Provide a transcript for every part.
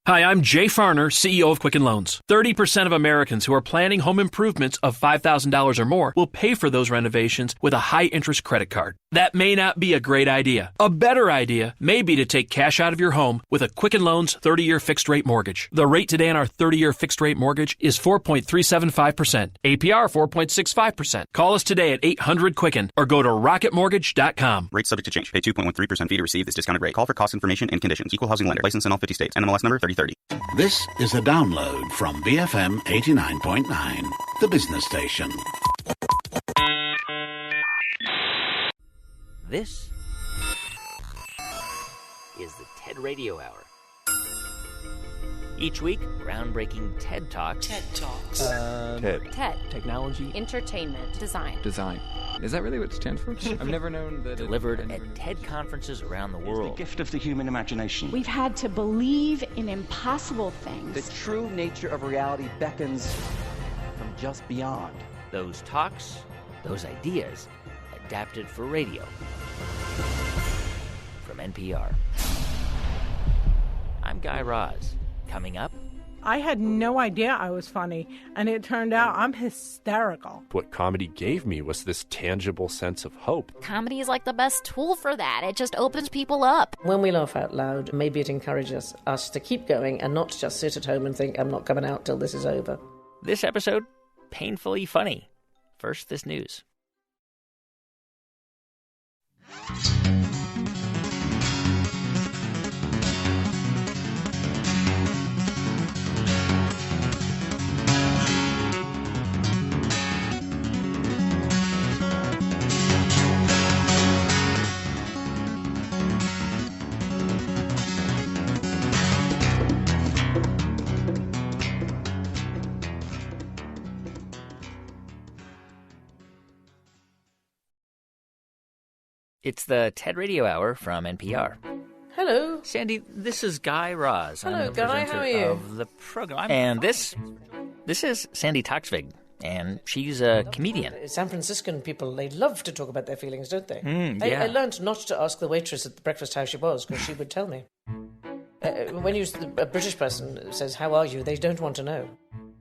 Hi, I'm Jay Farner, CEO of Quicken Loans. 30% of Americans who are planning home improvements of $5,000 or more will pay for those renovations with a high-interest credit card. That may not be a great idea. A better idea may be to take cash out of your home with a Quicken Loans 30-year fixed-rate mortgage. The rate today on our 30-year fixed-rate mortgage is 4.375%. APR 4.65%. Call us today at 800-QUICKEN or go to rocketmortgage.com. Rates subject to change. Pay 2.13% fee to receive this discounted rate. Call for cost information and conditions. Equal housing lender. License in all 50 states. NMLS number 3030. This is a download from BFM 89.9, the business station. This is the TED Radio Hour. Each week, groundbreaking TED Talks. TED Talks. TED. Technology. Entertainment. Design. Is that really what it stands for? I've never known that. Delivered at TED conferences around the world. It's the gift of the human imagination. We've had to believe in impossible things. The true nature of reality beckons from just beyond. Those talks, those ideas, adapted for radio. From NPR. I'm Guy Raz. Coming up. I had no idea I was funny, and it turned out I'm hysterical. What comedy gave me was this tangible sense of hope. Comedy is like the best tool for that. It just opens people up. When we laugh out loud, maybe it encourages us to keep going and not just sit at home and think, I'm not coming out till this is over. This episode, painfully funny. First, this news. It's the TED Radio Hour from NPR. Hello. Sandy, this is Guy Raz. Hello, I'm the Guy. presenter How are you? of the program. And this is Sandy Toksvig, and she's a comedian. San Franciscan people, they love to talk about their feelings, don't they? Yeah. I learned not to ask the waitress at the breakfast how she was, because she would tell me. When a British person says, how are you, they don't want to know.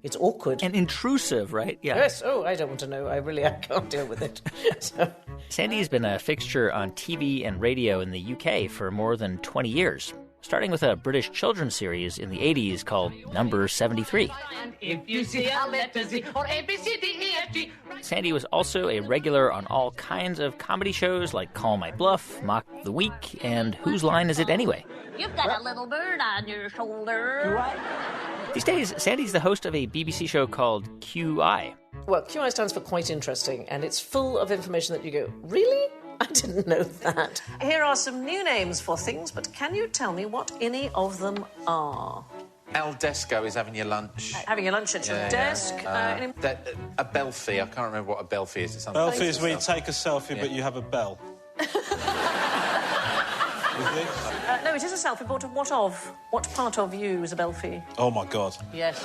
It's awkward. And intrusive, right? Yeah. Yes. Oh, I don't want to know. I can't deal with it. So. Sandy's been a fixture on TV and radio in the UK for more than 20 years, starting with a British children's series in the 80s called Number 73. If you see a letter Z or A, B, C, D, E, F, G. Sandy was also a regular on all kinds of comedy shows like Call My Bluff, Mock the Week, and Whose Line Is It Anyway? You've got a little bird on your shoulder. These days, Sandy's the host of a BBC show called QI. Well, QI stands for quite interesting, and it's full of information that you go, really? I didn't know that. Here are some new names for things, but can you tell me what any of them are? El Desco is having your lunch. Having your lunch at your desk. A belfie. I can't remember what a belfie is. It's belfie is where you take a selfie, but you have a bell. No, it is a selfie, but what of? What part of you is a belfie? Oh, my God. Yes.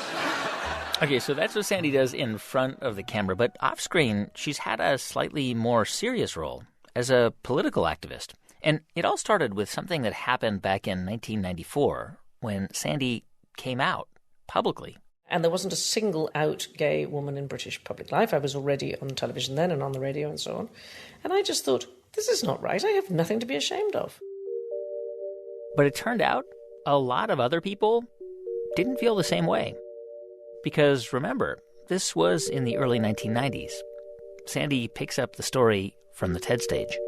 Okay, so that's what Sandy does in front of the camera, but off-screen, she's had a slightly more serious role as a political activist. And it all started with something that happened back in 1994 when Sandy came out publicly. And there wasn't a single out gay woman in British public life. I was already on television then and on the radio and so on. And I just thought, this is not right. I have nothing to be ashamed of. But it turned out a lot of other people didn't feel the same way. Because remember, this was in the early 1990s. Sandy picks up the story from the TED stage.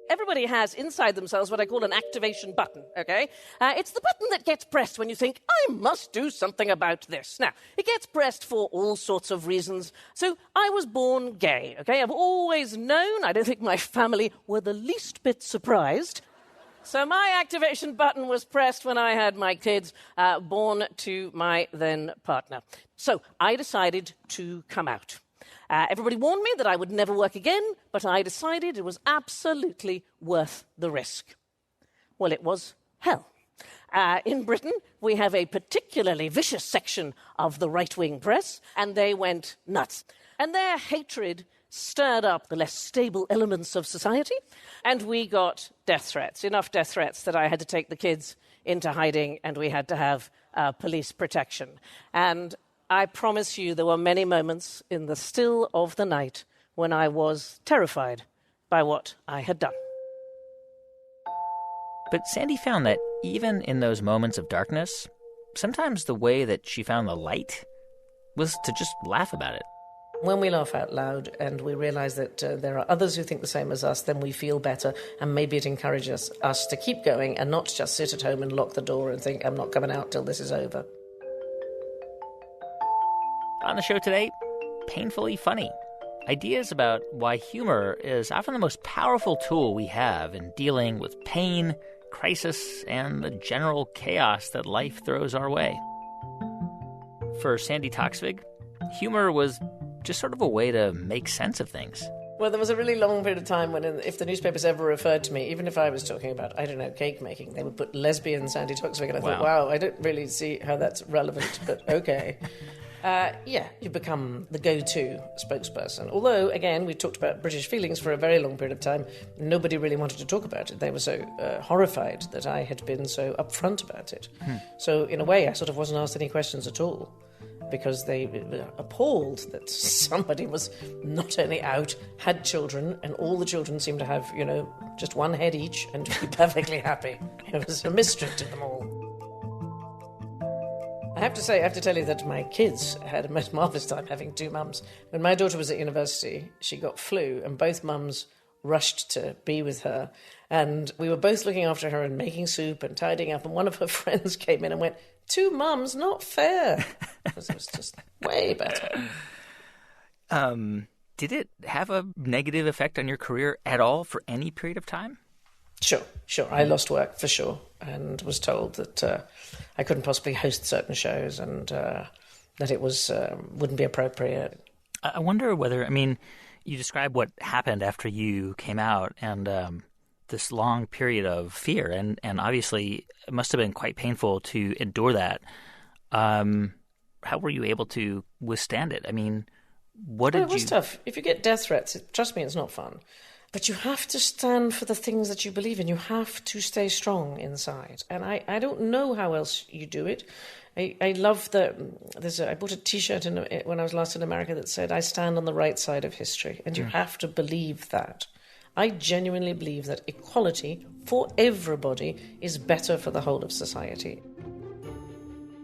Everybody has inside themselves what I call an activation button, okay? It's the button that gets pressed when you think, I must do something about this. Now, it gets pressed for all sorts of reasons. So I was born gay, okay? I've always known. I don't think my family were the least bit surprised. So my activation button was pressed when I had my kids born to my then partner. So I decided to come out. Everybody warned me that I would never work again, but I decided it was absolutely worth the risk. Well, it was hell. In Britain, we have a particularly vicious section of the right-wing press, and they went nuts. And their hatred stirred up the less stable elements of society, and we got death threats, enough death threats that I had to take the kids into hiding, and we had to have police protection. And I promise you there were many moments in the still of the night when I was terrified by what I had done. But Sandy found that even in those moments of darkness, sometimes the way that she found the light was to just laugh about it. When we laugh out loud and we realise that there are others who think the same as us, then we feel better, and maybe it encourages us to keep going and not just sit at home and lock the door and think, I'm not coming out till this is over. On the show today, painfully funny. Ideas about why humor is often the most powerful tool we have in dealing with pain, crisis, and the general chaos that life throws our way. For Sandy Toksvig, humor was just sort of a way to make sense of things. Well, there was a really long period of time when, if the newspapers ever referred to me, even if I was talking about, I don't know, cake making, they would put lesbian Sandy Toksvig, and I thought, wow, I don't really see how that's relevant, but okay. You become the go-to spokesperson. Although, again, we talked about British feelings for a very long period of time. Nobody really wanted to talk about it. They were so horrified that I had been so upfront about it. So, in a way, I sort of wasn't asked any questions at all, because they were appalled that somebody was not only out, had children, and all the children seemed to have, just one head each and to be perfectly happy. It was a mystery to them all. I have to tell you that my kids had a most marvellous time having two mums. When my daughter was at university, she got flu, and both mums rushed to be with her. And we were both looking after her and making soup and tidying up, and one of her friends came in and went, "Two mums, not fair." Because it was just way better. Did it have a negative effect on your career at all for any period of time? Sure. I lost work for sure, and was told that I couldn't possibly host certain shows, and that it wouldn't be appropriate. I wonder whether, you described what happened after you came out, and this long period of fear, and obviously it must have been quite painful to endure that. How were you able to withstand it? It was tough. If you get death threats, trust me, it's not fun. But you have to stand for the things that you believe in. You have to stay strong inside. And I don't know how else you do it. I love I bought a T-shirt when I was last in America that said, "I stand on the right side of history." And you have to believe that. I genuinely believe that equality for everybody is better for the whole of society.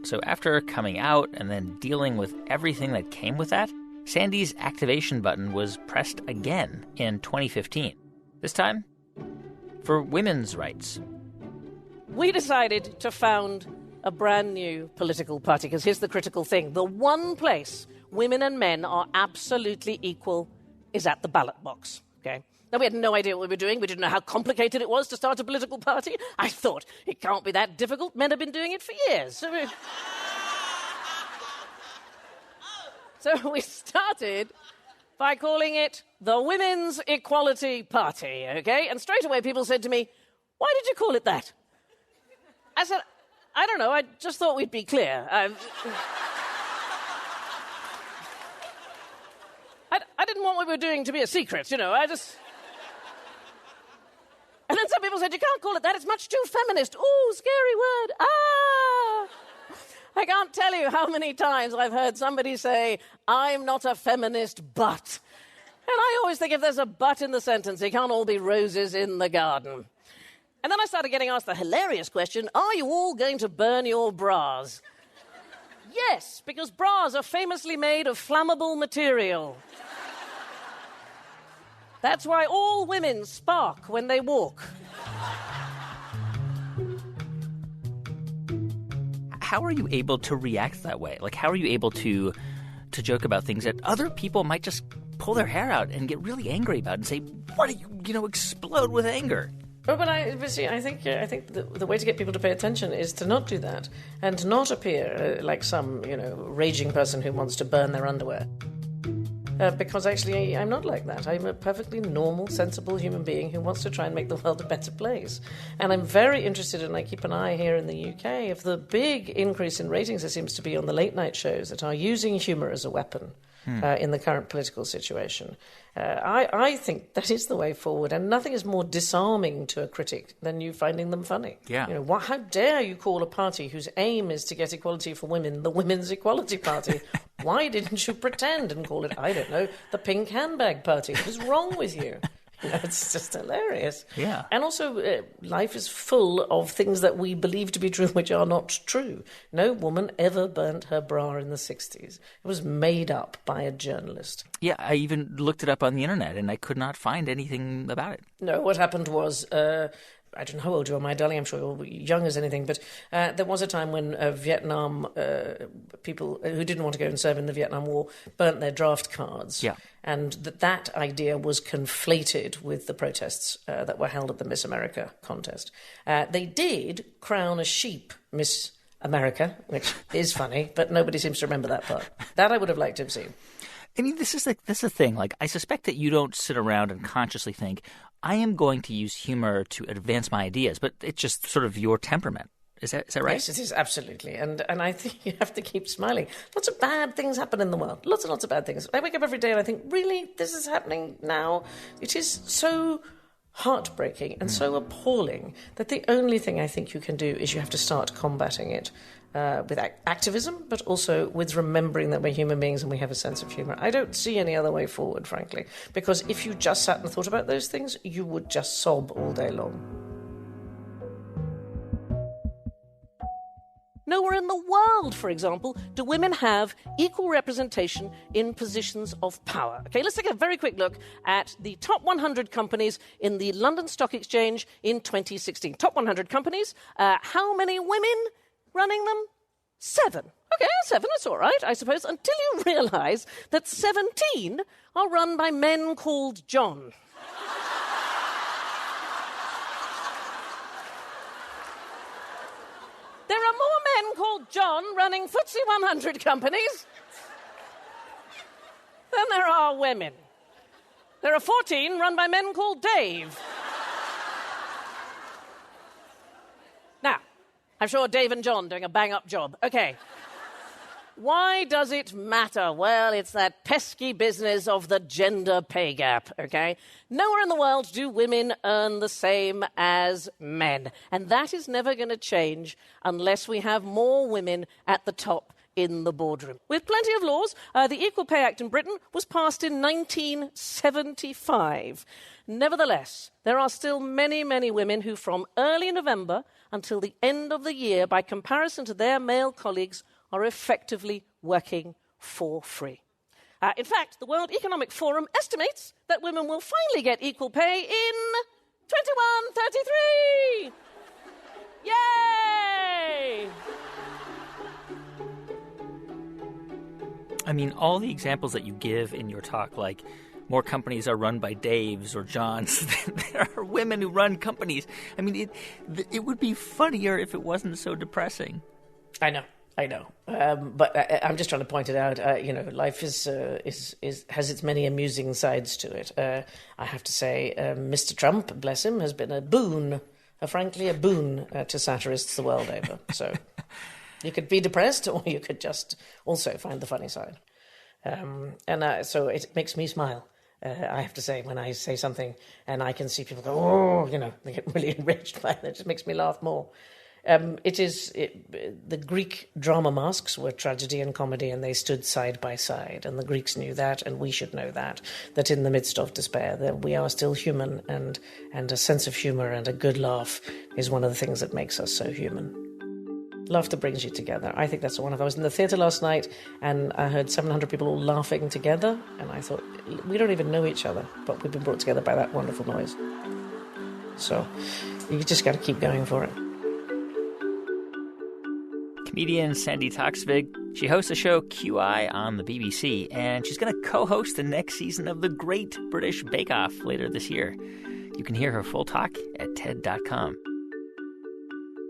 So after coming out and then dealing with everything that came with that, Sandy's activation button was pressed again in 2015. This time, for women's rights. We decided to found a brand new political party, because here's the critical thing. The one place women and men are absolutely equal is at the ballot box, okay? Now, we had no idea what we were doing. We didn't know how complicated it was to start a political party. I thought, it can't be that difficult. Men have been doing it for years. So we started by calling it the Women's Equality Party, okay? And straight away people said to me, "Why did you call it that?" I said, "I don't know, I just thought we'd be clear." I didn't want what we were doing to be a secret, And then some people said, "You can't call it that, it's much too feminist." Ooh, scary word. I can't tell you how many times I've heard somebody say, "I'm not a feminist, but." And I always think if there's a but in the sentence, it can't all be roses in the garden. And then I started getting asked the hilarious question, "Are you all going to burn your bras?" Yes, because bras are famously made of flammable material. That's why all women spark when they walk. How are you able to react that way? How are you able to joke about things that other people might just pull their hair out and get really angry about and say, "What are you, explode with anger"? Oh, but I think the way to get people to pay attention is to not do that and to not appear like some, raging person who wants to burn their underwear. Because actually, I'm not like that. I'm a perfectly normal, sensible human being who wants to try and make the world a better place. And I'm very interested, and I keep an eye here in the UK, of the big increase in ratings there seems to be on the late-night shows that are using humour as a weapon. in the current political situation. I think that is the way forward, and nothing is more disarming to a critic than you finding them funny. Yeah. How dare you call a party whose aim is to get equality for women the Women's Equality Party? Why didn't you pretend and call it, I don't know, the Pink Handbag Party? What is wrong with you? It's just hilarious. Yeah. And also, life is full of things that we believe to be true which are not true. No woman ever burnt her bra in the 60s. It was made up by a journalist. Yeah, I even looked it up on the internet, and I could not find anything about it. No, what happened was... I don't know how old you are, my darling. I'm sure you're young as anything. But there was a time when Vietnam people who didn't want to go and serve in the Vietnam War burnt their draft cards. Yeah. And that idea was conflated with the protests that were held at the Miss America contest. They did crown a sheep Miss America, which is funny, but nobody seems to remember that part. That I would have liked to have seen. I mean, this is the thing. Like, I suspect that you don't sit around and consciously think, I am going to use humor to advance my ideas, but it's just sort of your temperament. Is that right? Yes, it is, absolutely. And I think you have to keep smiling. Lots of bad things happen in the world. Lots and lots of bad things. I wake up every day and I think, really, this is happening now? It is so heartbreaking and so appalling that the only thing I think you can do is you have to start combating it. With activism, but also with remembering that we're human beings and we have a sense of humour. I don't see any other way forward, frankly, because if you just sat and thought about those things, you would just sob all day long. Nowhere in the world, for example, do women have equal representation in positions of power. Okay, let's take a very quick look at the top 100 companies in the London Stock Exchange in 2016. Top 100 companies. How many women running them? 7. Okay, 7, that's all right, I suppose, until you realise that 17 are run by men called John. There are more men called John running FTSE 100 companies than there are women. There are 14 run by men called Dave. Now, I'm sure Dave and John doing a bang-up job. Okay. Why does it matter? Well, it's that pesky business of the gender pay gap, okay? Nowhere in the world do women earn the same as men. And that is never going to change unless we have more women at the top in the boardroom. With plenty of laws, the Equal Pay Act in Britain was passed in 1975. Nevertheless, there are still many, many women who from early November until the end of the year, by comparison to their male colleagues, are effectively working for free. In fact, the World Economic Forum estimates that women will finally get equal pay in 2133! Yay! I mean, all the examples that you give in your talk, like more companies are run by Daves or Johns than there are women who run companies. I mean, it would be funnier if it wasn't so depressing. I know. But I'm just trying to point it out. Life is has its many amusing sides to it. I have to say, Mr. Trump, bless him, has been a boon, frankly, a boon to satirists the world over. So you could be depressed, or you could just also find the funny side. So it makes me smile. I have to say, when I say something and I can see people go, oh, they get really enriched by it. It just makes me laugh more. The Greek drama masks were tragedy and comedy, and they stood side by side. And the Greeks knew that, and we should know that in the midst of despair, that we are still human, and a sense of humour and a good laugh is one of the things that makes us so human. Laughter brings you together. I think that's one of them. I was in the theatre last night, and I heard 700 people all laughing together, and I thought, we don't even know each other, but we've been brought together by that wonderful noise. So you just got to keep going for it. Comedian Sandy Toksvig, she hosts the show QI on the BBC, and she's going to co-host the next season of The Great British Bake Off later this year. You can hear her full talk at TED.com.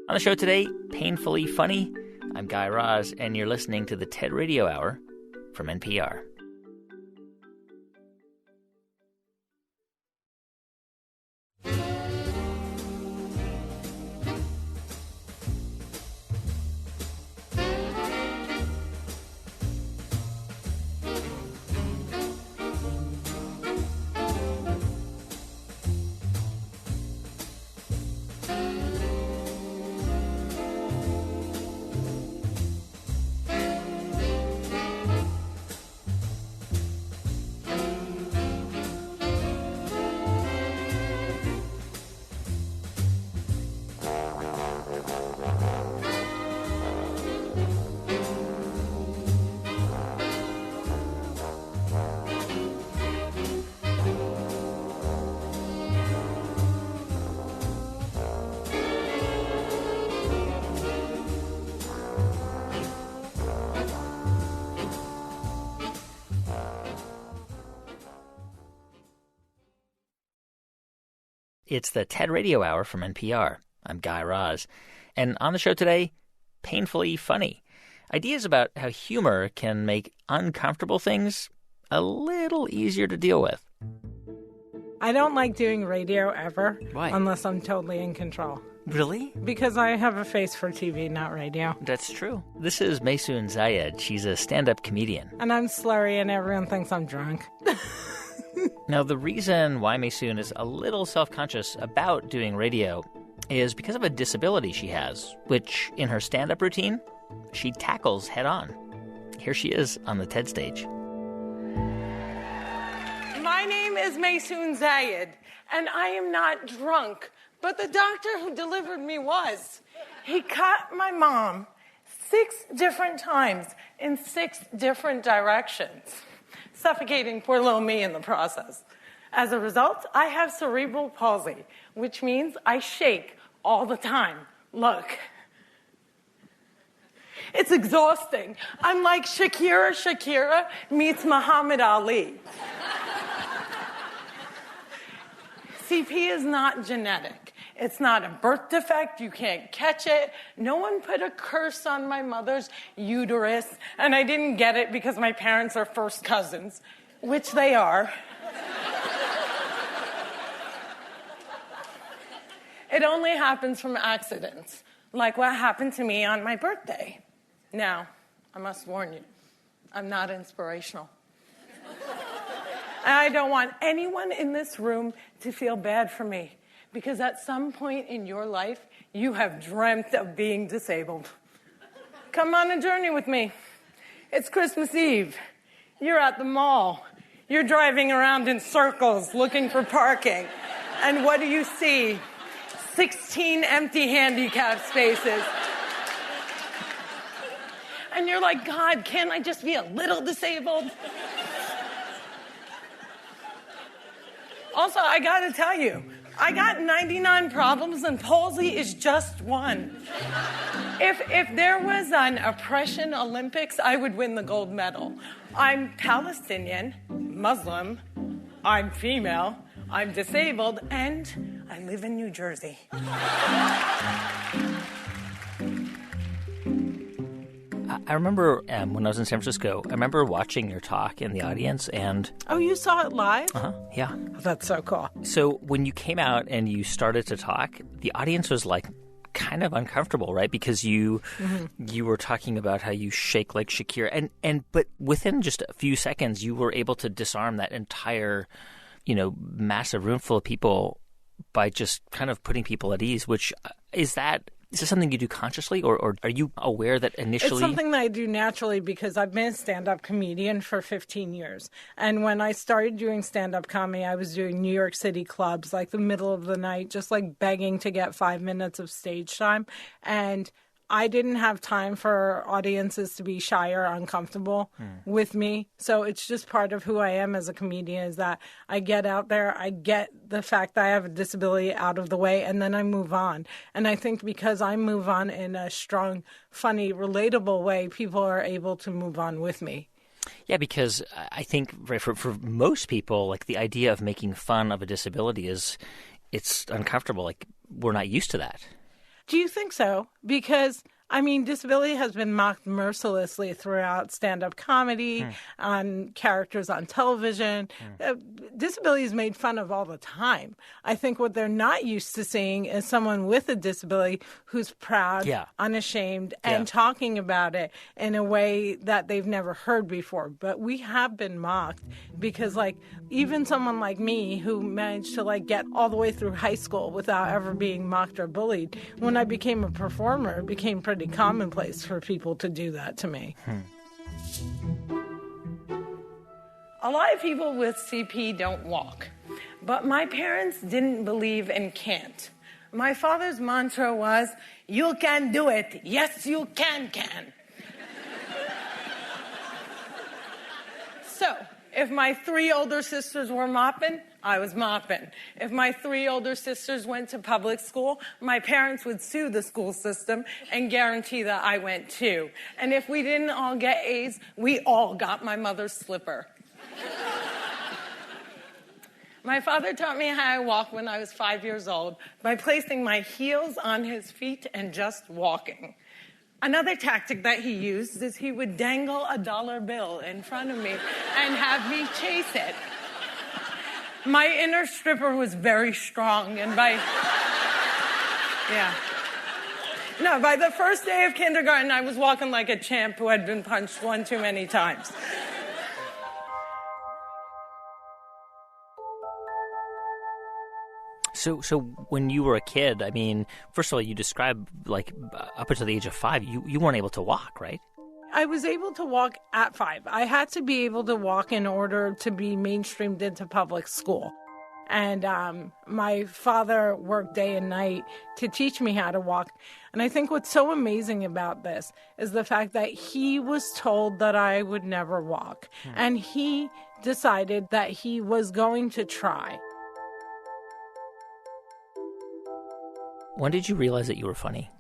On the show today, Painfully Funny. I'm Guy Raz, and you're listening to the TED Radio Hour from NPR. It's the TED Radio Hour from NPR. I'm Guy Raz. And on the show today, painfully funny. Ideas about how humor can make uncomfortable things a little easier to deal with. I don't like doing radio ever. Why? Unless I'm totally in control. Really? Because I have a face for TV, not radio. That's true. This is Maysoon Zayed. She's a stand-up comedian. And I'm slurry and everyone thinks I'm drunk. Now, the reason why Maysoon is a little self-conscious about doing radio is because of a disability she has, which in her stand-up routine, she tackles head-on. Here she is on the TED stage. My name is Maysoon Zayed, and I am not drunk, but the doctor who delivered me was. He cut my mom 6 different times in 6 different directions, suffocating poor little me in the process. As a result, I have cerebral palsy, which means I shake all the time. Look. It's exhausting. I'm like Shakira meets Muhammad Ali. CP is not genetic. It's not a birth defect. You can't catch it. No one put a curse on my mother's uterus, and I didn't get it because my parents are first cousins, which they are. It only happens from accidents, like what happened to me on my birthday. Now, I must warn you, I'm not inspirational. And I don't want anyone in this room to feel bad for me, because at some point in your life, you have dreamt of being disabled. Come on a journey with me. It's Christmas Eve. You're at the mall. You're driving around in circles looking for parking. And what do you see? 16 empty handicap spaces. And you're like, God, can't I just be a little disabled? Also, I gotta tell you, I got 99 problems and palsy is just one. If there was an oppression Olympics, I would win the gold medal. I'm Palestinian, Muslim, I'm female, I'm disabled, and I live in New Jersey. I remember when I was in San Francisco, I remember watching your talk in the audience and... Oh, you saw it live? Uh-huh, yeah. Oh, that's so cool. So when you came out and you started to talk, the audience was like kind of uncomfortable, right? Because you were talking about how you shake like Shakira. But within just a few seconds, you were able to disarm that entire, massive room full of people by just kind of putting people at ease, which is this something you do consciously, or are you aware that initially... It's something that I do naturally because I've been a stand-up comedian for 15 years. And when I started doing stand-up comedy, I was doing New York City clubs, like the middle of the night, just like begging to get 5 minutes of stage time. And I didn't have time for audiences to be shy or uncomfortable with me. So it's just part of who I am as a comedian is that I get out there, I get the fact that I have a disability out of the way, and then I move on. And I think because I move on in a strong, funny, relatable way, people are able to move on with me. Yeah, because I think for most people, like the idea of making fun of a disability it's uncomfortable. Like we're not used to that. Do you think so? Because, disability has been mocked mercilessly throughout stand-up comedy, on characters on television. Disability is made fun of all the time. I think what they're not used to seeing is someone with a disability who's proud, unashamed, and talking about it in a way that they've never heard before. But we have been mocked because, even someone like me who managed to, get all the way through high school without ever being mocked or bullied, when I became a performer, it became pretty commonplace for people to do that to me. A lot of people with CP don't walk, but my parents didn't believe in can't. My father's mantra was, you can do it. Yes, you can. So, if my 3 older sisters were mopping, I was mopping. If my 3 older sisters went to public school, my parents would sue the school system and guarantee that I went too. And if we didn't all get A's, we all got my mother's slipper. My father taught me how I walk when I was 5 years old by placing my heels on his feet and just walking. Another tactic that he used is he would dangle a dollar bill in front of me and have me chase it. My inner stripper was very strong, and by the first day of kindergarten, I was walking like a champ who had been punched one too many times. So when you were a kid, I mean, first of all, you described, like, up until the age of 5, you weren't able to walk, right? I was able to walk at 5. I had to be able to walk in order to be mainstreamed into public school. And my father worked day and night to teach me how to walk. And I think what's so amazing about this is the fact that he was told that I would never walk. And he decided that he was going to try. When did you realize that you were funny?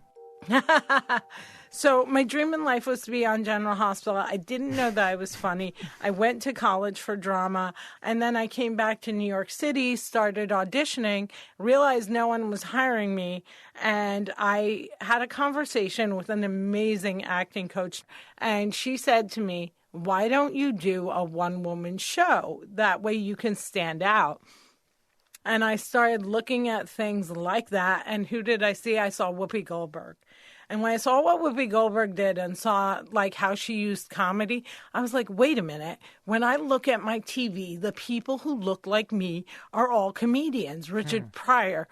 So my dream in life was to be on General Hospital. I didn't know that I was funny. I went to college for drama, and then I came back to New York City, started auditioning, realized no one was hiring me, and I had a conversation with an amazing acting coach, and she said to me, "Why don't you do a one-woman show? That way you can stand out." And I started looking at things like that. And who did I see? I saw Whoopi Goldberg. And when I saw what Whoopi Goldberg did and saw like how she used comedy, I was like, wait a minute. When I look at my TV, the people who look like me are all comedians. Richard Pryor,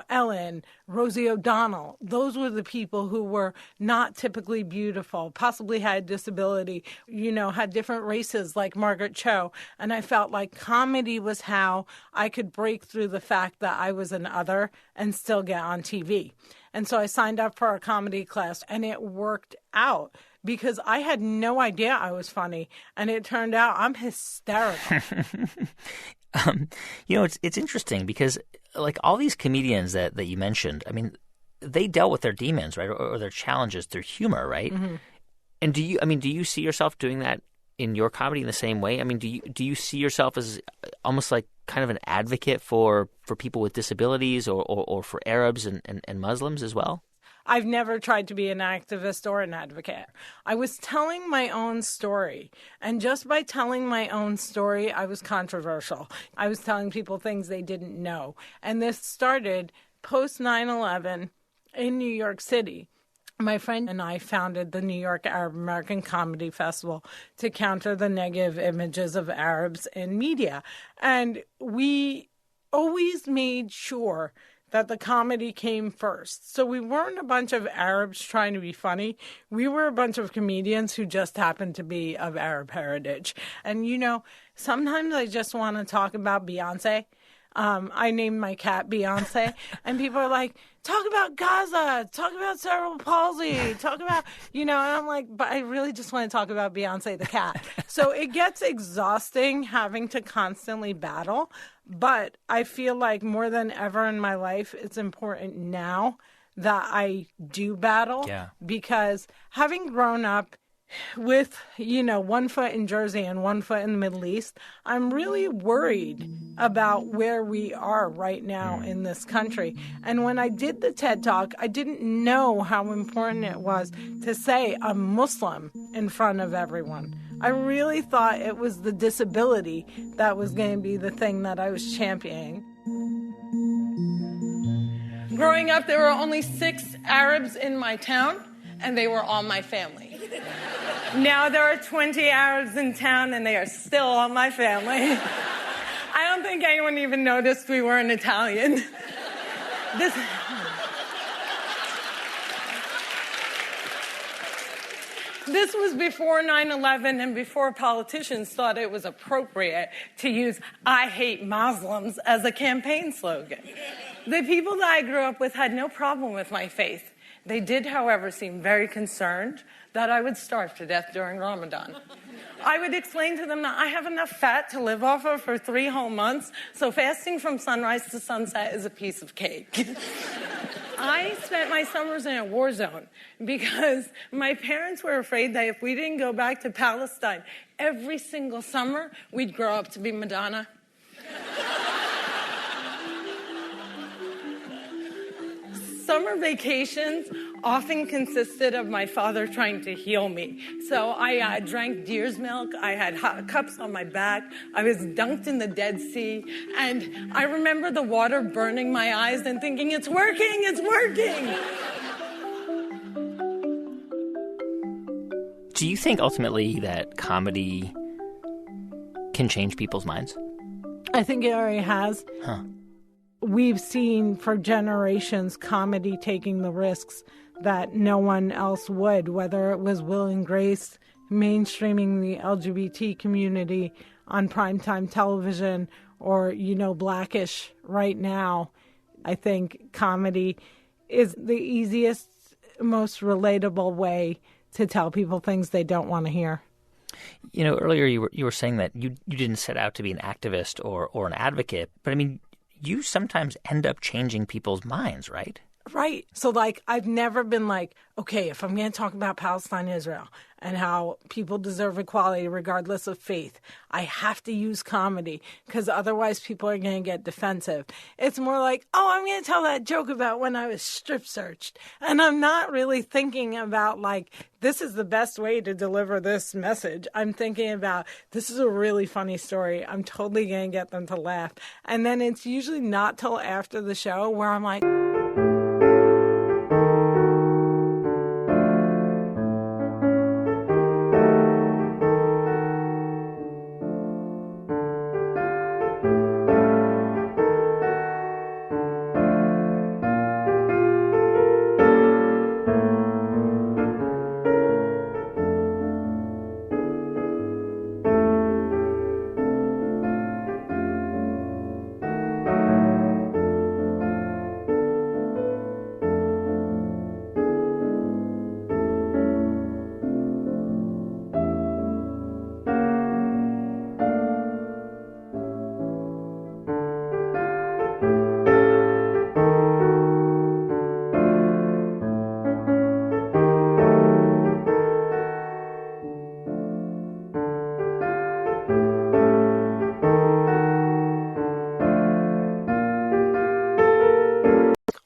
Ellen, Rosie O'Donnell. Those were the people who were not typically beautiful, possibly had disability, had different races like Margaret Cho. And I felt like comedy was how I could break through the fact that I was an other and still get on TV. And so I signed up for a comedy class, and it worked out because I had no idea I was funny, and it turned out I'm hysterical. It's interesting because, like, all these comedians that you mentioned, I mean, they dealt with their demons, right, or their challenges through humor, right? Mm-hmm. And do you see yourself doing that in your comedy in the same way? I mean, do you see yourself as almost like kind of an advocate for people with disabilities or for Arabs and Muslims as well? I've never tried to be an activist or an advocate. I was telling my own story, and just by telling my own story, I was controversial. I was telling people things they didn't know. And this started post 9/11 in New York City. My friend and I founded the New York Arab American Comedy Festival to counter the negative images of Arabs in media. And we always made sure that the comedy came first. So we weren't a bunch of Arabs trying to be funny. We were a bunch of comedians who just happened to be of Arab heritage. And, sometimes I just want to talk about Beyonce. I named my cat Beyonce, and people are like, talk about Gaza, talk about cerebral palsy, talk about, and I'm like, but I really just want to talk about Beyonce the cat. So it gets exhausting having to constantly battle, but I feel like more than ever in my life, it's important now that I do battle, because having grown up with, 1 foot in Jersey and 1 foot in the Middle East, I'm really worried about where we are right now in this country. And when I did the TED Talk, I didn't know how important it was to say I'm Muslim in front of everyone. I really thought it was the disability that was going to be the thing that I was championing. Growing up, there were only 6 Arabs in my town, and they were all my family. Now there are 20 Arabs in town, and they are still all my family. I don't think anyone even noticed we weren't Italian. This was before 9/11 and before politicians thought it was appropriate to use "I hate Muslims" as a campaign slogan. The people that I grew up with had no problem with my faith. They did, however, seem very concerned that I would starve to death during Ramadan. I would explain to them that I have enough fat to live off of for 3 whole months, so fasting from sunrise to sunset is a piece of cake. I spent my summers in a war zone because my parents were afraid that if we didn't go back to Palestine every single summer, we'd grow up to be Madonna. summer vacations often consisted of my father trying to heal me. So I drank deer's milk. I had hot cups on my back. I was dunked in the Dead Sea. And I remember the water burning my eyes and thinking, it's working, it's working. Do you think ultimately that comedy can change people's minds? I think it already has. Huh. We've seen for generations comedy taking the risks that no one else would, whether it was Will and Grace mainstreaming the LGBT community on primetime television or, Blackish right now. I think comedy is the easiest, most relatable way to tell people things they don't want to hear. Earlier you were saying that you didn't set out to be an activist or an advocate, but I mean, you sometimes end up changing people's minds, right? Right. So, I've never been okay, if I'm going to talk about Palestine, Israel, and how people deserve equality regardless of faith, I have to use comedy because otherwise people are going to get defensive. It's more I'm going to tell that joke about when I was strip searched. And I'm not really thinking about, this is the best way to deliver this message. I'm thinking about, this is a really funny story. I'm totally going to get them to laugh. And then it's usually not till after the show where I'm like...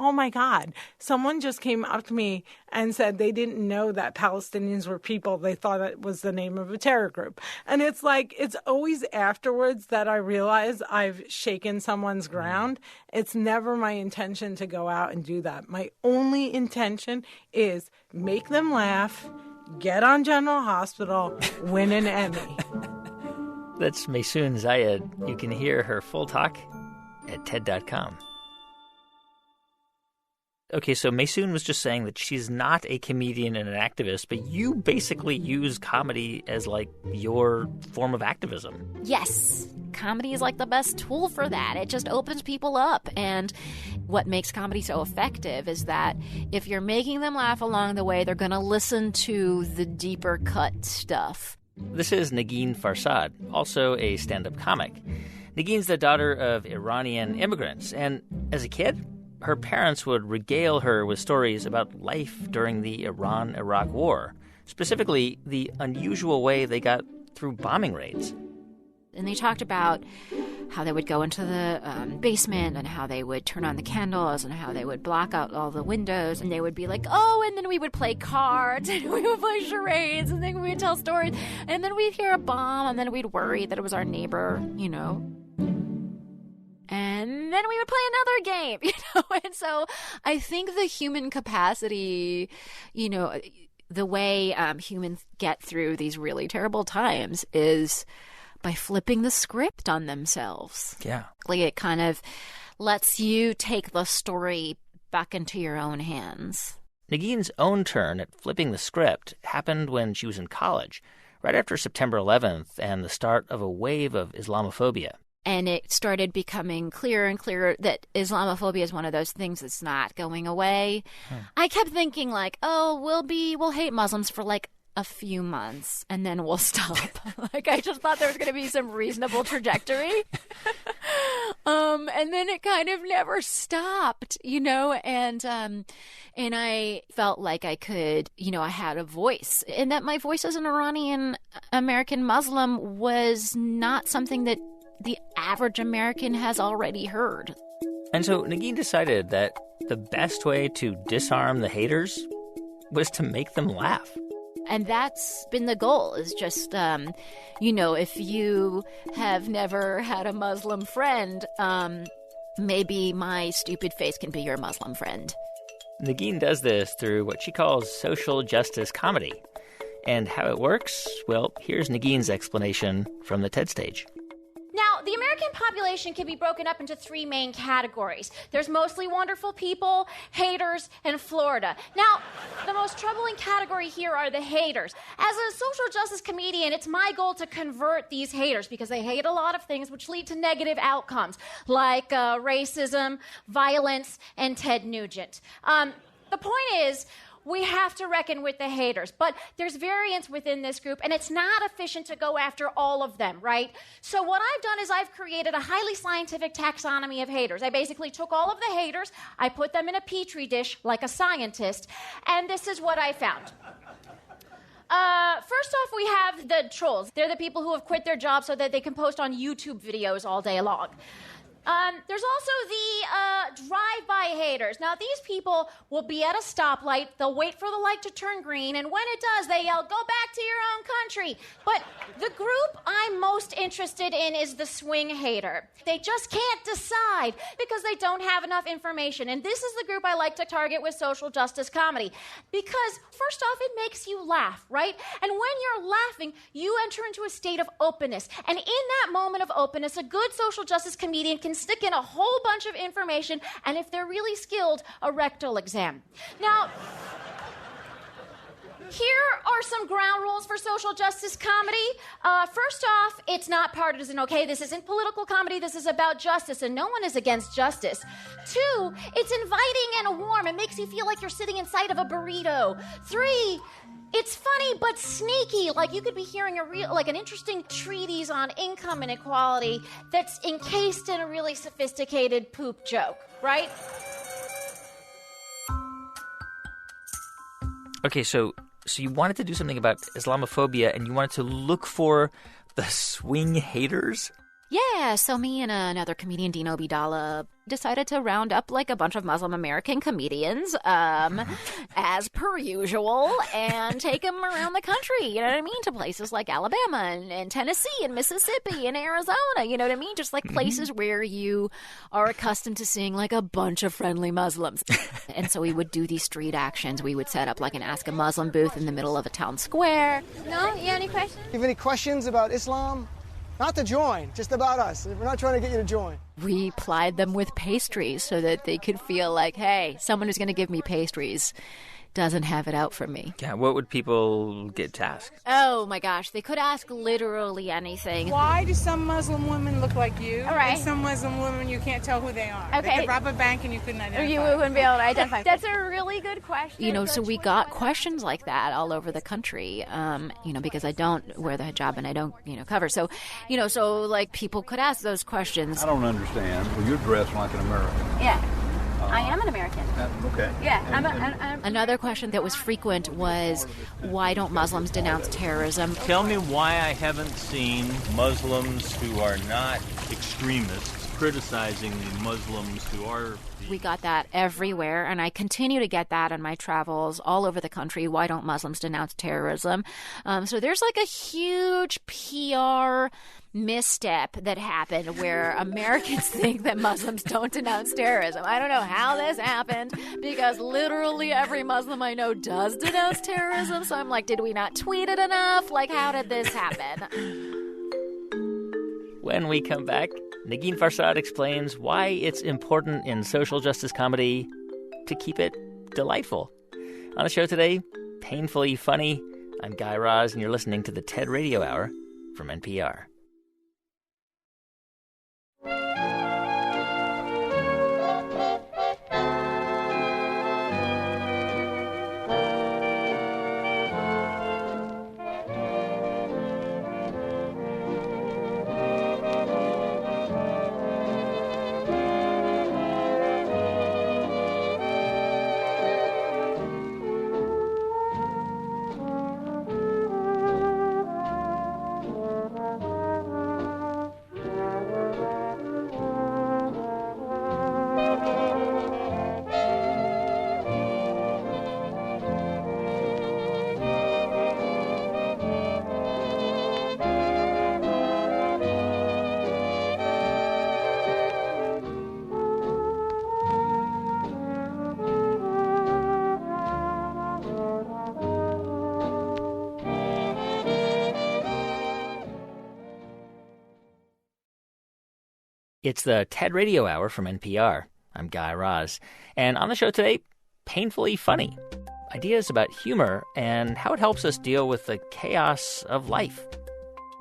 oh my God, someone just came up to me and said they didn't know that Palestinians were people. They thought it was the name of a terror group. And it's it's always afterwards that I realize I've shaken someone's ground. It's never my intention to go out and do that. My only intention is make them laugh, get on General Hospital, win an Emmy. That's Maysoon Zayed. You can hear her full talk at TED.com. Okay, so Maysoon was just saying that she's not a comedian and an activist, but you basically use comedy as, your form of activism. Yes. Comedy is, the best tool for that. It just opens people up. And what makes comedy so effective is that if you're making them laugh along the way, they're going to listen to the deeper cut stuff. This is Negin Farsad, also a stand-up comic. Negin's the daughter of Iranian immigrants, and as a kid, her parents would regale her with stories about life during the Iran-Iraq War, specifically the unusual way they got through bombing raids. And they talked about how they would go into the basement and how they would turn on the candles and how they would block out all the windows. And they would be like, oh, and then we would play cards and we would play charades and then we would tell stories. And then we'd hear a bomb and then we'd worry that it was our neighbor, And then we would play another game, And so I think the human capacity, the way humans get through these really terrible times is by flipping the script on themselves. Yeah. It kind of lets you take the story back into your own hands. Negin's own turn at flipping the script happened when she was in college, right after September 11th and the start of a wave of Islamophobia. And it started becoming clearer and clearer that Islamophobia is one of those things that's not going away. I kept thinking we'll hate Muslims for a few months and then we'll stop. I just thought there was going to be some reasonable trajectory. And then it kind of never stopped, and I felt like I could, I had a voice, and that my voice as an Iranian American Muslim was not something that the average American has already heard. And so Negin decided that the best way to disarm the haters was to make them laugh. And that's been the goal, is just, if you have never had a Muslim friend, maybe my stupid face can be your Muslim friend. Negin does this through what she calls social justice comedy. And how it works? Well, here's Negin's explanation from the TED stage. Now, the American population can be broken up into three main categories. There's mostly wonderful people, haters, and Florida. Now, the most troubling category here are the haters. As a social justice comedian, it's my goal to convert these haters because they hate a lot of things which lead to negative outcomes, like racism, violence, and Ted Nugent. The point is, we have to reckon with the haters, but there's variance within this group, and it's not efficient to go after all of them, right? So what I've done is I've created a highly scientific taxonomy of haters. I basically took all of the haters, I put them in a petri dish like a scientist, and this is what I found. First off, we have the trolls. They're the people who have quit their jobs so that they can post on YouTube videos all day long. There's also the drive-by haters. Now, these people will be at a stoplight, they'll wait for the light to turn green, and when it does, they yell, "Go back to your own country." But the group I'm most interested in is the swing hater. They just can't decide because they don't have enough information, and this is the group I like to target with social justice comedy. Because, first off, it makes you laugh, right? And when you're laughing, you enter into a state of openness, and in that moment of openness, a good social justice comedian can stick in a whole bunch of information, and if they're really skilled, a rectal exam. Now, here are some ground rules for social justice comedy. First off, it's not partisan, okay? This isn't political comedy. This is about justice, and no one is against justice. 2, it's inviting and warm. It makes you feel like you're sitting inside of a burrito. 3, it's funny but sneaky, like you could be hearing an interesting treatise on income inequality that's encased in a really sophisticated poop joke, right? Okay, so you wanted to do something about Islamophobia, and you wanted to look for the swing haters? Yeah, so me and another comedian, Dino Bidala, decided to round up like a bunch of Muslim American comedians, as per usual, and take them around the country, you know what I mean, to places like Alabama and Tennessee and Mississippi and Arizona, you know what I mean, just like places where you are accustomed to seeing like a bunch of friendly Muslims. And so we would do these street actions. We would set up like an Ask a Muslim booth in the middle of a town square. No? You have any questions? You have any questions about Islam? Not to join, just about us. We're not trying to get you to join. We plied them with pastries so that they could feel like, hey, someone who's going to give me pastries doesn't have it out for me. Yeah, what would people get tasked? Oh, my gosh. They could ask literally anything. Why do some Muslim women look like you? All right. And some Muslim women, you can't tell who they are. Okay. They could rob a bank and you couldn't identify. You wouldn't be able to identify. That's a really good question. You know, so we got questions like that all over the country, because I don't wear the hijab and I don't, cover. So, so like people could ask those questions. I don't understand. Well, you're dressed like an American. Yeah. I am an American. Okay. Yeah. I'm Another question that was frequent was, why don't Muslims denounce terrorism? Tell me why I haven't seen Muslims who are not extremists criticizing the Muslims who are... We got that everywhere, and I continue to get that on my travels all over the country. Why don't Muslims denounce terrorism? So there's like a huge PR misstep that happened where Americans think that Muslims don't denounce terrorism. I don't know how this happened because literally every Muslim I know does denounce terrorism. So I'm like, did we not tweet it enough? Like, how did this happen? When we come back, Negin Farsad explains why it's important in social justice comedy to keep it delightful. On the show today, Painfully Funny. I'm Guy Raz, and you're listening to the TED Radio Hour from NPR. It's the TED Radio Hour from NPR. I'm Guy Raz. And on the show today, painfully funny. Ideas about humor and how it helps us deal with the chaos of life.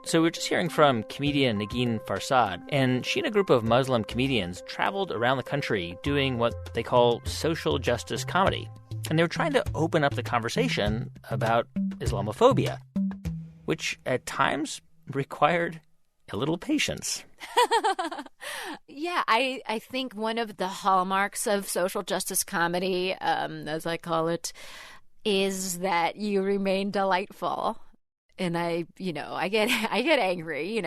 So we're just hearing from comedian Negin Farsad, and she and a group of Muslim comedians traveled around the country doing what they call social justice comedy. And they were trying to open up the conversation about Islamophobia, which at times required a little patience. Yeah, I think one of the hallmarks of social justice comedy, as I call it, is that you remain delightful. And I get angry,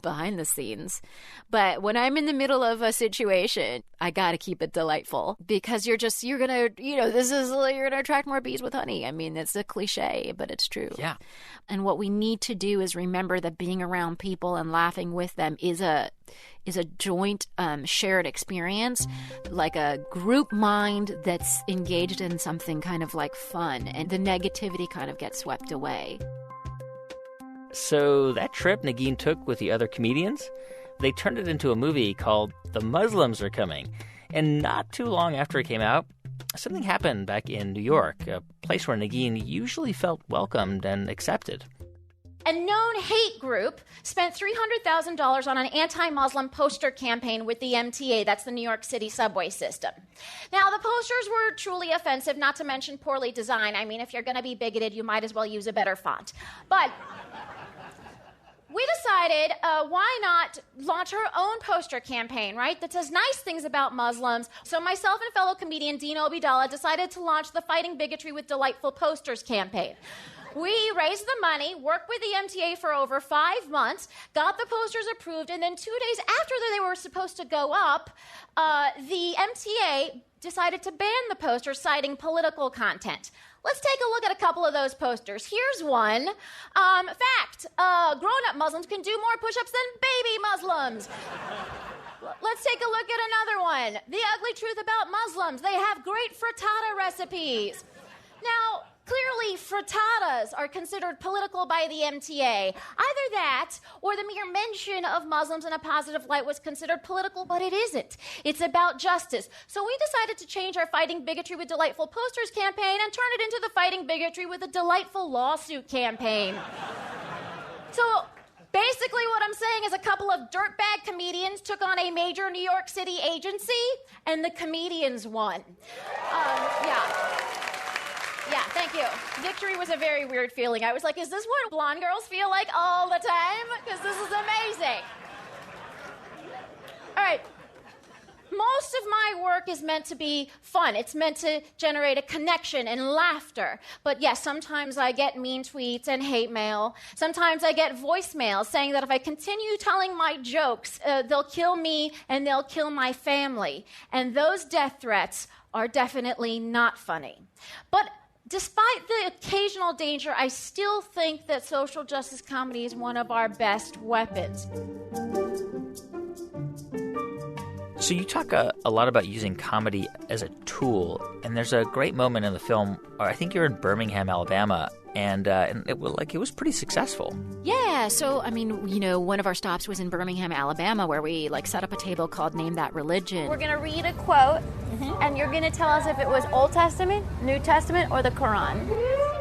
behind the scenes. But when I'm in the middle of a situation, I got to keep it delightful because you're going to attract more bees with honey. I mean, it's a cliche, but it's true. Yeah. And what we need to do is remember that being around people and laughing with them is a joint shared experience, like a group mind that's engaged in something kind of like fun, and the negativity kind of gets swept away. So that trip Negin took with the other comedians, they turned it into a movie called The Muslims Are Coming. And not too long after it came out, something happened back in New York, a place where Negin usually felt welcomed and accepted. A known hate group spent $300,000 on an anti-Muslim poster campaign with the MTA, that's the New York City subway system. Now, the posters were truly offensive, not to mention poorly designed. I mean, if you're going to be bigoted, you might as well use a better font. But we decided, why not launch our own poster campaign, right, that says nice things about Muslims. So myself and fellow comedian Dean Obidala decided to launch the Fighting Bigotry with Delightful Posters campaign. We raised the money, worked with the MTA for over 5 months, got the posters approved, and then 2 days after they were supposed to go up, the MTA decided to ban the posters, citing political content. Let's take a look at a couple of those posters. Here's one. Fact, grown-up Muslims can do more push-ups than baby Muslims. Let's take a look at another one. The ugly truth about Muslims. They have great frittata recipes. Now, clearly, frittatas are considered political by the MTA. Either that, or the mere mention of Muslims in a positive light was considered political, but it isn't. It's about justice. So we decided to change our Fighting Bigotry with Delightful Posters campaign and turn it into the Fighting Bigotry with a Delightful Lawsuit campaign. So basically what I'm saying is a couple of dirtbag comedians took on a major New York City agency, and the comedians won. Yeah, thank you. Victory was a very weird feeling. I was like, is this what blonde girls feel like all the time? Because this is amazing. All right. Most of my work is meant to be fun. It's meant to generate a connection and laughter. But yes, sometimes I get mean tweets and hate mail. Sometimes I get voicemails saying that if I continue telling my jokes, they'll kill me and they'll kill my family. And those death threats are definitely not funny. But despite the occasional danger, I still think that social justice comedy is one of our best weapons. So you talk a lot about using comedy as a tool, and there's a great moment in the film, I think you're in Birmingham, Alabama, and it was pretty successful. Yeah, so, I mean, one of our stops was in Birmingham, Alabama, where we, set up a table called Name That Religion. We're going to read a quote, and you're going to tell us if it was Old Testament, New Testament, or the Quran.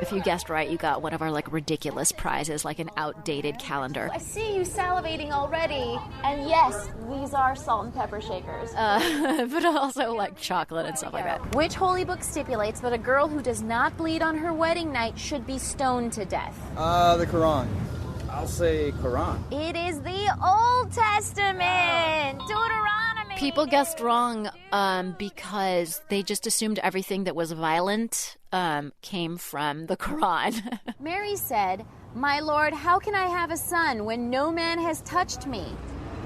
If you guessed right, you got one of our, ridiculous prizes, like an outdated calendar. I see you salivating already, and yes, these are salt and pepper shakers. But also, chocolate and stuff like that. Which holy book stipulates that a girl who does not bleed on her wedding night should be stoned to death? The Quran. I'll say Quran. It is the Old Testament! Deuteronomy! People guessed wrong because they just assumed everything that was violent came from the Quran. Mary said, "My Lord, how can I have a son when no man has touched me?"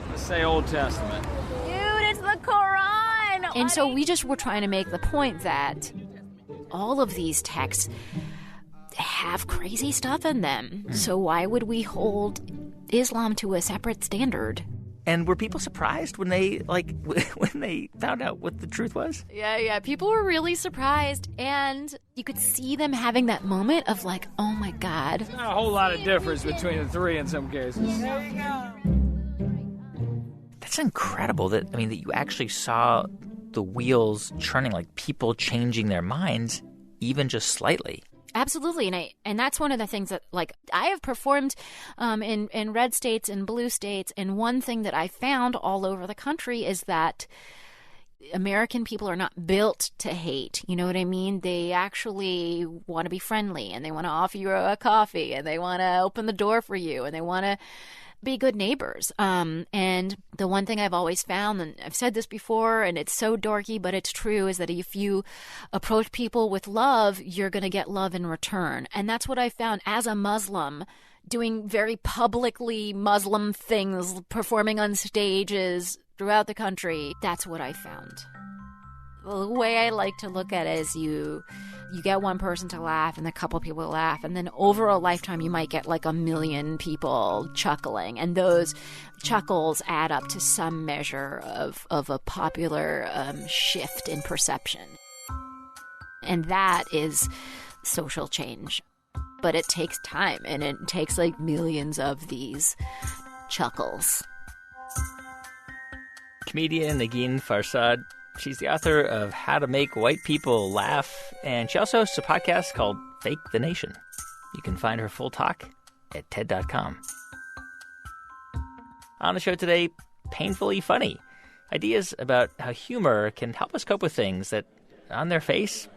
Let's say Old Testament. Dude, it's the Quran! And so we just were trying to make the point that all of these texts have crazy stuff in them. So why would we hold Islam to a separate standard? And were people surprised when they when they found out what the truth was? Yeah. People were really surprised, and you could see them having that moment of oh my God. There's not a whole lot of difference between the three in some cases. That That's incredible that you actually saw the wheels churning, like people changing their minds even just slightly. Absolutely. And that's one of the things that, like, I have performed in red states and blue states. And one thing that I found all over the country is that American people are not built to hate. You know what I mean? They actually want to be friendly, and they want to offer you a coffee, and they want to open the door for you, and they want to be good neighbors. And the one thing I've always found, and I've said this before, and it's so dorky, but it's true, is that if you approach people with love, you're going to get love in return. And that's what I found as a Muslim, doing very publicly Muslim things, performing on stages throughout the country. That's what I found. The way I like to look at it is you get one person to laugh and a couple people laugh, and then over a lifetime you might get like 1 million people chuckling, and those chuckles add up to some measure of a popular shift in perception. And that is social change. But it takes time, and it takes like millions of these chuckles. Comedian Negin Farsad. She's the author of How to Make White People Laugh, and she also hosts a podcast called Fake the Nation. You can find her full talk at TED.com. On the show today, Painfully Funny. Ideas about how humor can help us cope with things that, on their face,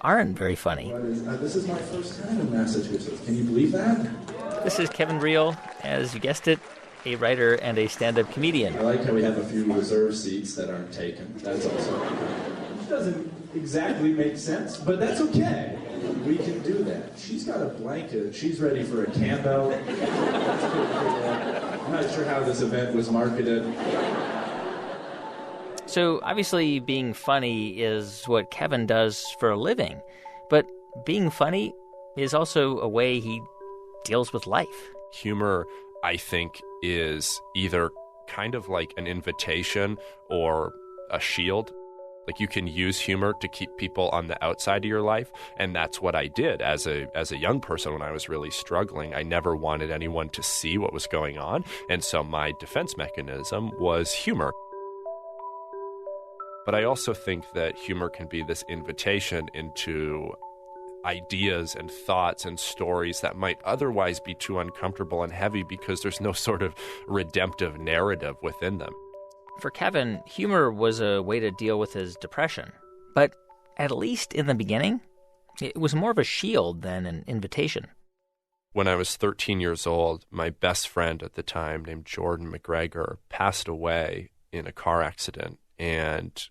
aren't very funny. This is my first time in Massachusetts. Can you believe that? This is Kevin Reel, as you guessed it, a writer and a stand-up comedian. I like how we have a few reserved seats that aren't taken. That's also... It doesn't exactly make sense, but that's okay. We can do that. She's got a blanket. She's ready for a cambo. That's pretty cool. I'm not sure how this event was marketed. So obviously being funny is what Kevin does for a living, but being funny is also a way he deals with life. Humor, I think, is either kind of like an invitation or a shield. Like, you can use humor to keep people on the outside of your life, and that's what I did as a young person when I was really struggling. I never wanted anyone to see what was going on, and so my defense mechanism was humor. But I also think that humor can be this invitation into ideas and thoughts and stories that might otherwise be too uncomfortable and heavy because there's no sort of redemptive narrative within them. For Kevin, humor was a way to deal with his depression. But at least in the beginning, it was more of a shield than an invitation. When I was 13 years old, my best friend at the time, named Jordan McGregor, passed away in a car accident. And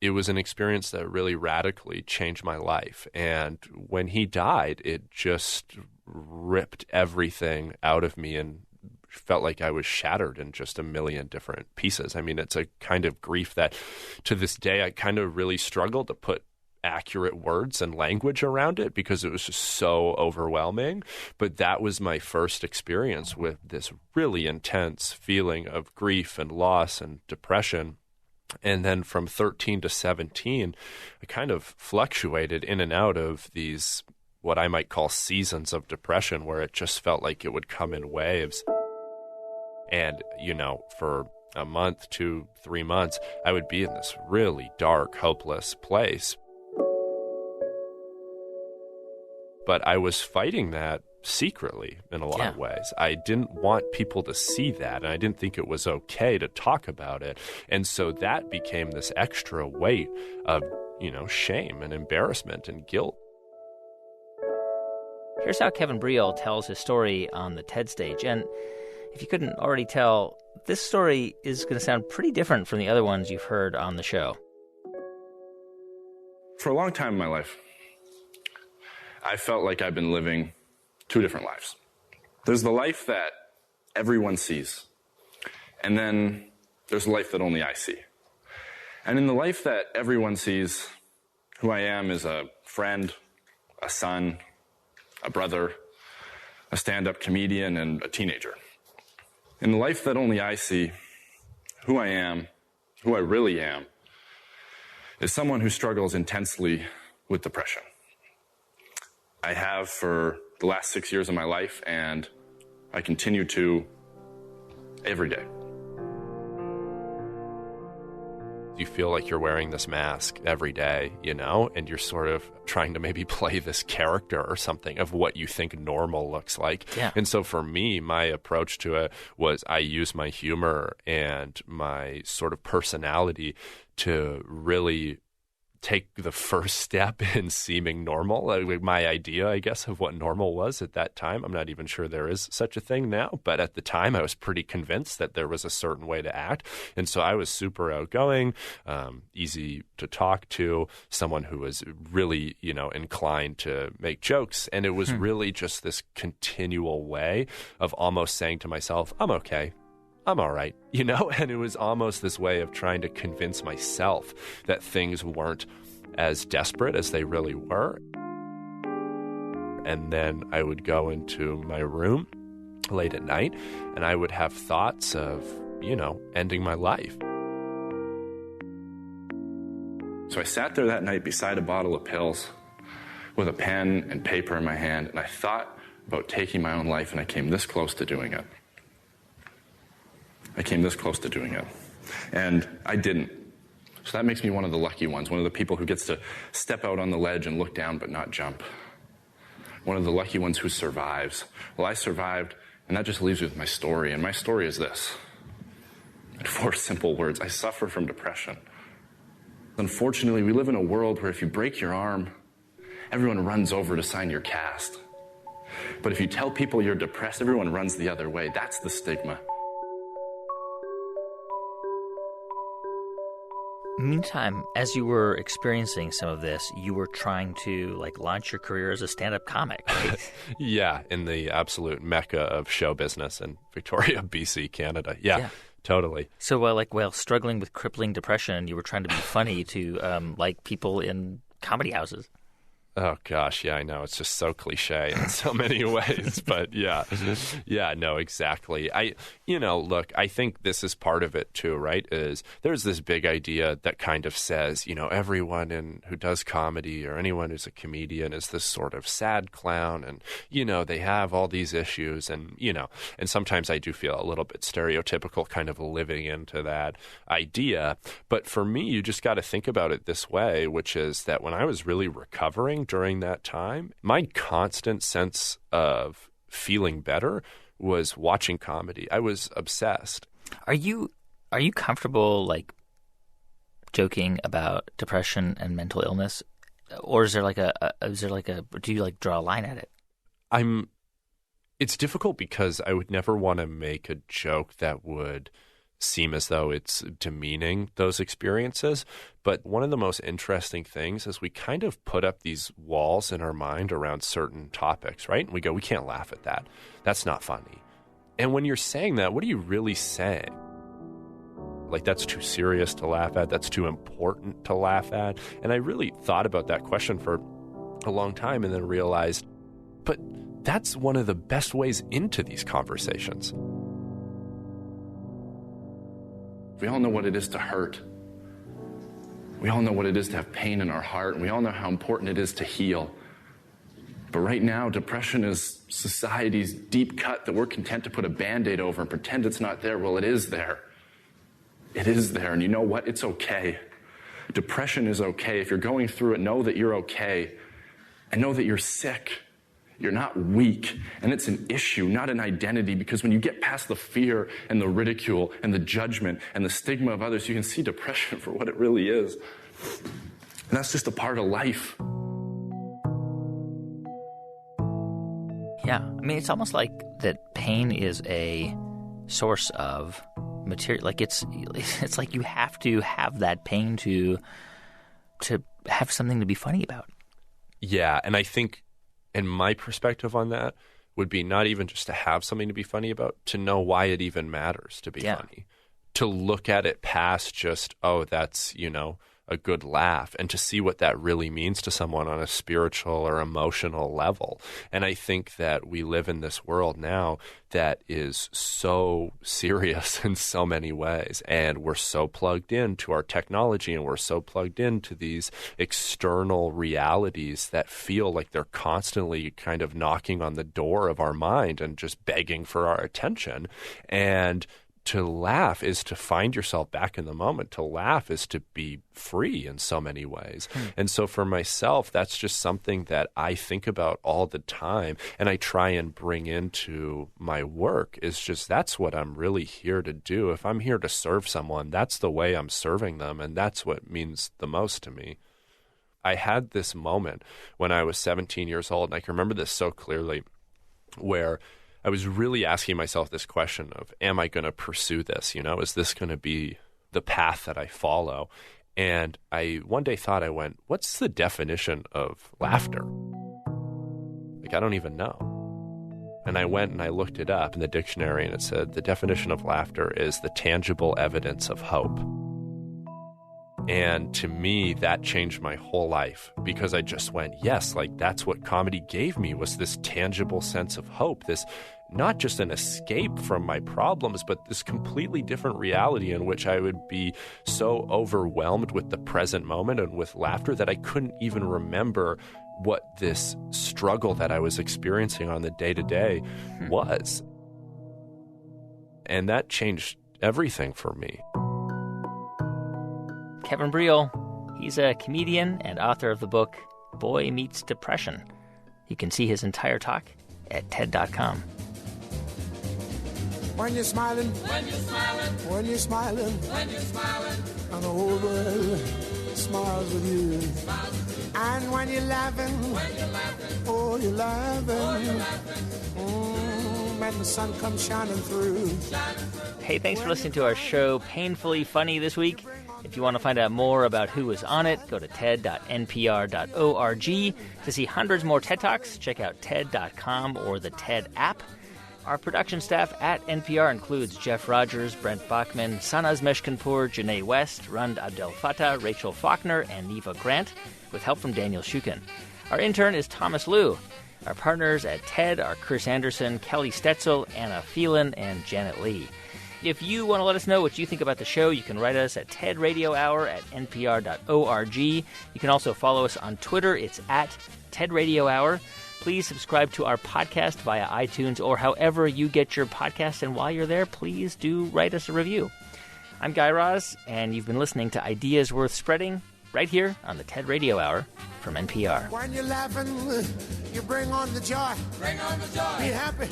it was an experience that really radically changed my life. And when he died, it just ripped everything out of me and felt like I was shattered in just a million different pieces. I mean, it's a kind of grief that to this day I kind of really struggle to put accurate words and language around it because it was just so overwhelming. But that was my first experience with this really intense feeling of grief and loss and depression. And then from 13 to 17, I kind of fluctuated in and out of these, what I might call seasons of depression, where it just felt like it would come in waves. And, you know, for a month, 2, 3 months, I would be in this really dark, hopeless place. But I was fighting that secretly in a lot of ways. I didn't want people to see that, and I didn't think it was okay to talk about it. And so that became this extra weight of, you know, shame and embarrassment and guilt. Here's how Kevin Briel tells his story on the TED stage. And if you couldn't already tell, this story is going to sound pretty different from the other ones you've heard on the show. For a long time in my life, I felt like I've been living 2 different lives. There's the life that everyone sees, and then there's the life that only I see. And in the life that everyone sees, who I am is a friend, a son, a brother, a stand-up comedian, and a teenager. In the life that only I see, who I am, who I really am, is someone who struggles intensely with depression. I have for the last 6 years of my life, and I continue to every day. You feel like you're wearing this mask every day, and you're sort of trying to maybe play this character or something of what you think normal looks like. Yeah. And so for me, my approach to it was I use my humor and my sort of personality to really take the first step in seeming normal. Like my idea, I guess, of what normal was at that time. I'm not even sure there is such a thing now, but at the time I was pretty convinced that there was a certain way to act. And so I was super outgoing, easy to talk to, someone who was really, inclined to make jokes. And it was really just this continual way of almost saying to myself, I'm okay. I'm all right, and it was almost this way of trying to convince myself that things weren't as desperate as they really were. And then I would go into my room late at night and I would have thoughts of, ending my life. So I sat there that night beside a bottle of pills with a pen and paper in my hand, and I thought about taking my own life, and I came this close to doing it. And I didn't. So that makes me one of the lucky ones, one of the people who gets to step out on the ledge and look down but not jump. One of the lucky ones who survives. Well, I survived, and that just leaves me with my story. And my story is this. In 4 simple words, I suffer from depression. Unfortunately, we live in a world where if you break your arm, everyone runs over to sign your cast. But if you tell people you're depressed, everyone runs the other way. That's the stigma. Meantime, as you were experiencing some of this, you were trying to launch your career as a stand-up comic, right? Yeah, in the absolute mecca of show business in Victoria, BC, Canada. Yeah. Totally. So while struggling with crippling depression, you were trying to be funny to people in comedy houses. Oh, gosh. Yeah, I know. It's just so cliche in so many ways. But yeah. Yeah, no, exactly. Look, I think this is part of it too, right? Is there's this big idea that kind of says, everyone who does comedy or anyone who's a comedian is this sort of sad clown. And, they have all these issues. And, and sometimes I do feel a little bit stereotypical kind of living into that idea. But for me, you just got to think about it this way, which is that when I was really recovering during that time, my constant sense of feeling better was watching comedy. I was obsessed. Are you comfortable joking about depression and mental illness, or is there do you draw a line at it? It's difficult because I would never want to make a joke that would seem as though it's demeaning those experiences. But one of the most interesting things is we kind of put up these walls in our mind around certain topics, right? And we go, we can't laugh at that. That's not funny. And when you're saying that, what are you really saying? That's too serious to laugh at. That's too important to laugh at. And I really thought about that question for a long time and then realized, but that's one of the best ways into these conversations. We all know what it is to hurt. We all know what it is to have pain in our heart, and we all know how important it is to heal. But right now, depression is society's deep cut that we're content to put a Band-Aid over and pretend it's not there. Well, it is there. It is there, and you know what? It's okay. Depression is okay. If you're going through it, know that you're okay, and know that you're sick. You're not weak, and it's an issue, not an identity, because when you get past the fear and the ridicule and the judgment and the stigma of others, you can see depression for what it really is. And that's just a part of life. Yeah, it's almost like that pain is a source of material. It's like you have to have that pain to have something to be funny about. Yeah, and I think, and my perspective on that would be not even just to have something to be funny about, to know why it even matters to be funny. To look at it past just, oh, that's, a good laugh, and to see what that really means to someone on a spiritual or emotional level. And I think that we live in this world now that is so serious in so many ways, and we're so plugged into our technology, and we're so plugged into these external realities that feel like they're constantly kind of knocking on the door of our mind and just begging for our attention. And to laugh is to find yourself back in the moment. To laugh is to be free in so many ways. And so for myself, that's just something that I think about all the time, and I try and bring into my work. Is just, that's what I'm really here to do. If I'm here to serve someone, that's the way I'm serving them, and that's what means the most to me. I had this moment when I was 17 years old, and I can remember this so clearly, where I was really asking myself this question of, am I going to pursue this? Is this going to be the path that I follow? And I one day thought, I went, what's the definition of laughter? I don't even know. And I went and I looked it up in the dictionary, and it said the definition of laughter is the tangible evidence of hope. And to me, that changed my whole life, because I just went, yes, that's what comedy gave me, was this tangible sense of hope, this not just an escape from my problems, but this completely different reality in which I would be so overwhelmed with the present moment and with laughter that I couldn't even remember what this struggle that I was experiencing on the day-to-day was. And that changed everything for me. Kevin Briel, he's a comedian and author of the book Boy Meets Depression. You can see his entire talk at TED.com. When you're smiling, when you're smiling, when you're smiling, when you're smiling, and the whole world smiles with you. And when you're laughing, oh, you're laughing, when the sun comes shining through. Hey, thanks for listening to our show, Painfully Funny, this week. If you want to find out more about who was on it, go to ted.npr.org. To see hundreds more TED Talks, check out TED.com or the TED app. Our production staff at NPR includes Jeff Rogers, Brent Bachman, Sanaz Meshkinpour, Janae West, Rund Abdel Fattah, Rachel Faulkner, and Neva Grant, with help from Daniel Shukin. Our intern is Thomas Liu. Our partners at TED are Chris Anderson, Kelly Stetzel, Anna Phelan, and Janet Lee. If you want to let us know what you think about the show, you can write us at tedradio@npr.org. You can also follow us on Twitter. It's at TEDRadioHour. Please subscribe to our podcast via iTunes or however you get your podcast. And while you're there, please do write us a review. I'm Guy Raz, and you've been listening to Ideas Worth Spreading right here on the TED Radio Hour from NPR. When you're laughing, you bring on the joy. Bring on the joy. Be happy.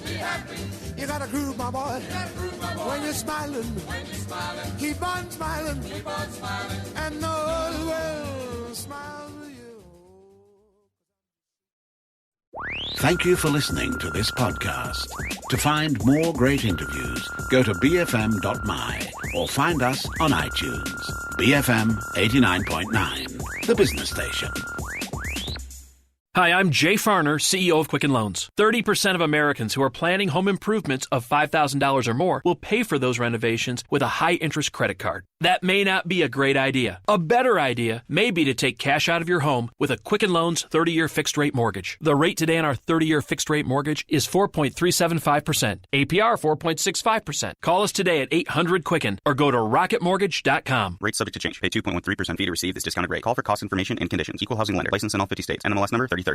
Be happy. You gotta groove, my boy. You gotta groove, my boy. When you're smiling, keep on smiling. Keep on smiling. And the whole world smiles with you. Thank you for listening to this podcast. To find more great interviews, go to bfm.my or find us on iTunes. BFM 89.9, the business station. Hi, I'm Jay Farner, CEO of Quicken Loans. 30% of Americans who are planning home improvements of $5,000 or more will pay for those renovations with a high-interest credit card. That may not be a great idea. A better idea may be to take cash out of your home with a Quicken Loans 30-year fixed-rate mortgage. The rate today on our 30-year fixed-rate mortgage is 4.375%. APR 4.65%. Call us today at 800-QUICKEN or go to rocketmortgage.com. Rate subject to change. Pay 2.13% fee to receive this discounted rate. Call for cost information and conditions. Equal housing lender. License in all 50 states. NMLS number 3030.